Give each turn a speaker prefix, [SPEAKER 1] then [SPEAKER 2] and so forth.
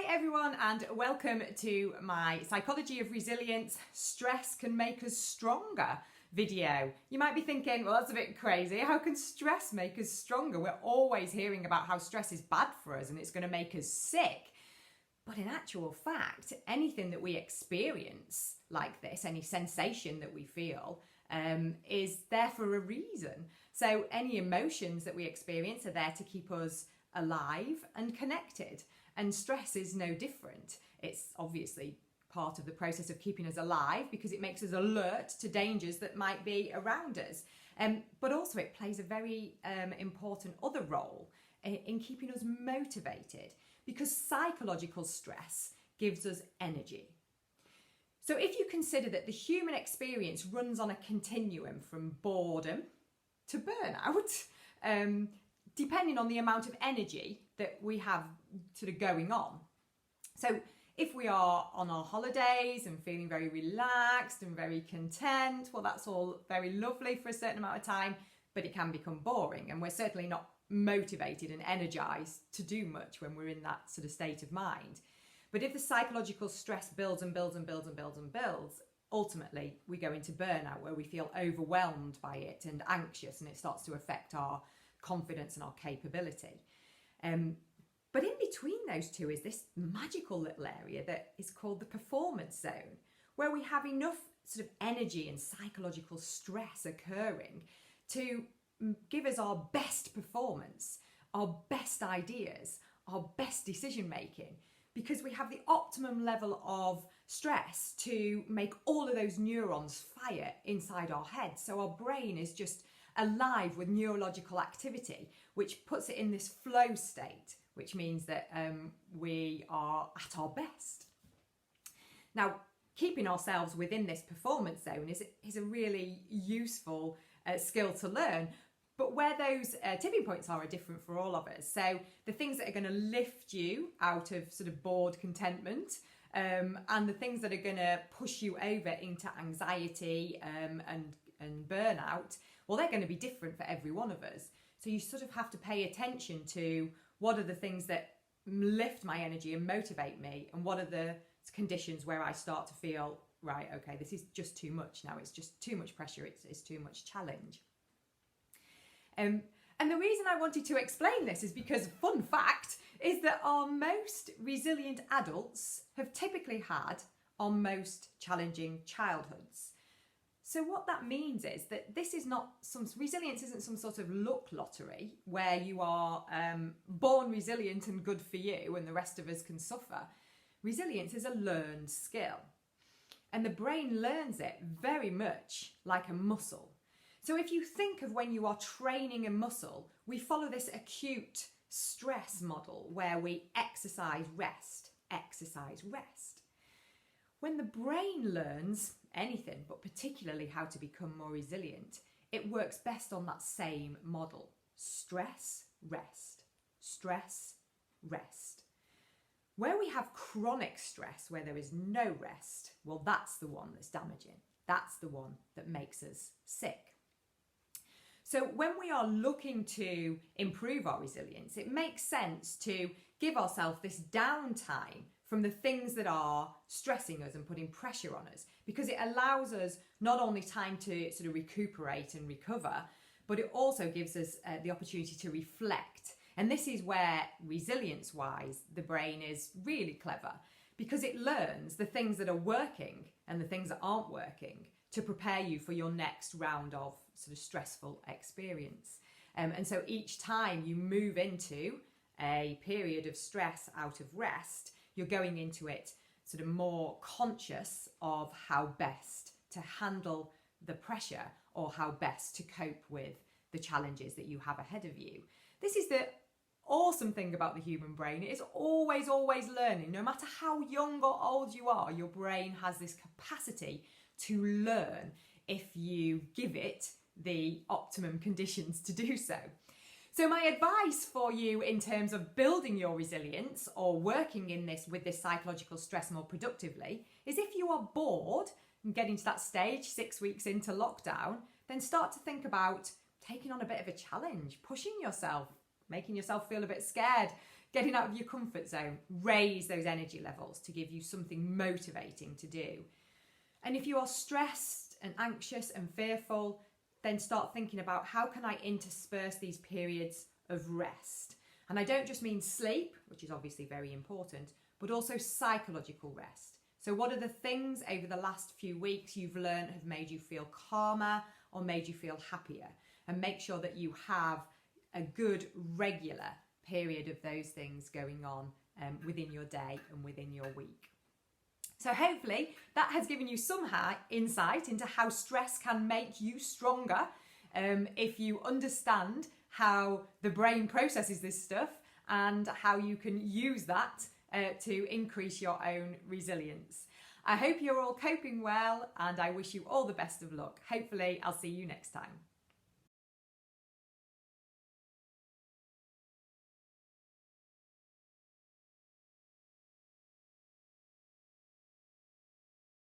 [SPEAKER 1] Hi everyone and welcome to my Psychology of Resilience Stress Can Make Us Stronger video. You might be thinking, well, that's a bit crazy. How can stress make us stronger? We're always hearing about how stress is bad for us and it's going to make us sick. But in actual fact, anything that we experience like this, any sensation that we feel, is there for a reason. So any emotions that we experience are there to keep us alive and connected. And stress is no different. It's obviously part of the process of keeping us alive because it makes us alert to dangers that might be around us. But also it plays a very important other role in keeping us motivated because psychological stress gives us energy. So if you consider that the human experience runs on a continuum from boredom to burnout, depending on the amount of energy that we have sort of going on. So if we are on our holidays and feeling very relaxed and very content, well, that's all very lovely for a certain amount of time, but it can become boring and we're certainly not motivated and energized to do much when we're in that sort of state of mind. But if the psychological stress builds and builds and builds and builds and builds, ultimately we go into burnout where we feel overwhelmed by it and anxious, and it starts to affect our confidence and our capability. But in between those two is this magical little area that is called the performance zone, where we have enough sort of energy and psychological stress occurring to give us our best performance, our best ideas, our best decision making, because we have the optimum level of stress to make all of those neurons fire inside our head. So our brain is just alive with neurological activity, which puts it in this flow state, which means that we are at our best. Now, keeping ourselves within this performance zone is a really useful skill to learn, but where those tipping points are different for all of us. So the things that are going to lift you out of sort of bored contentment, and the things that are going to push you over into anxiety and burnout, well, they're going to be different for every one of us. So you sort of have to pay attention to what are the things that lift my energy and motivate me, and what are the conditions where I start to feel, right, okay, this is just too much now. It's just too much pressure. It's too much challenge. And the reason I wanted to explain this is because, fun fact, is that our most resilient adults have typically had our most challenging childhoods. So what that means is that resilience isn't some sort of luck lottery where you are born resilient and good for you and the rest of us can suffer. Resilience is a learned skill, and the brain learns it very much like a muscle. So if you think of when you are training a muscle, we follow this acute stress model where we exercise, rest, exercise, rest. When the brain learns anything, but particularly how to become more resilient, it works best on that same model. Stress, rest, stress, rest. Where we have chronic stress, where there is no rest, well, that's the one that's damaging. That's the one that makes us sick. So when we are looking to improve our resilience, it makes sense to give ourselves this downtime from the things that are stressing us and putting pressure on us, because it allows us not only time to sort of recuperate and recover, but it also gives us the opportunity to reflect. And this is where, resilience-wise, the brain is really clever, because it learns the things that are working and the things that aren't working to prepare you for your next round of sort of stressful experience. And so each time you move into a period of stress out of rest, you're going into it sort of more conscious of how best to handle the pressure or how best to cope with the challenges that you have ahead of you. This is the awesome thing about the human brain. It is always learning. No matter how young or old you are, your brain has this capacity to learn if you give it the optimum conditions to do so. So my advice for you in terms of building your resilience or working with this psychological stress more productively is, if you are bored and getting to that stage 6 weeks into lockdown, then start to think about taking on a bit of a challenge, pushing yourself, making yourself feel a bit scared, getting out of your comfort zone, raise those energy levels to give you something motivating to do. And if you are stressed and anxious and fearful, then start thinking about how can I intersperse these periods of rest. And I don't just mean sleep, which is obviously very important, but also psychological rest. So what are the things over the last few weeks you've learned have made you feel calmer or made you feel happier? And make sure that you have a good regular period of those things going on within your day and within your week. So hopefully that has given you some insight into how stress can make you stronger if you understand how the brain processes this stuff and how you can use that to increase your own resilience. I hope you're all coping well and I wish you all the best of luck. Hopefully I'll see you next time.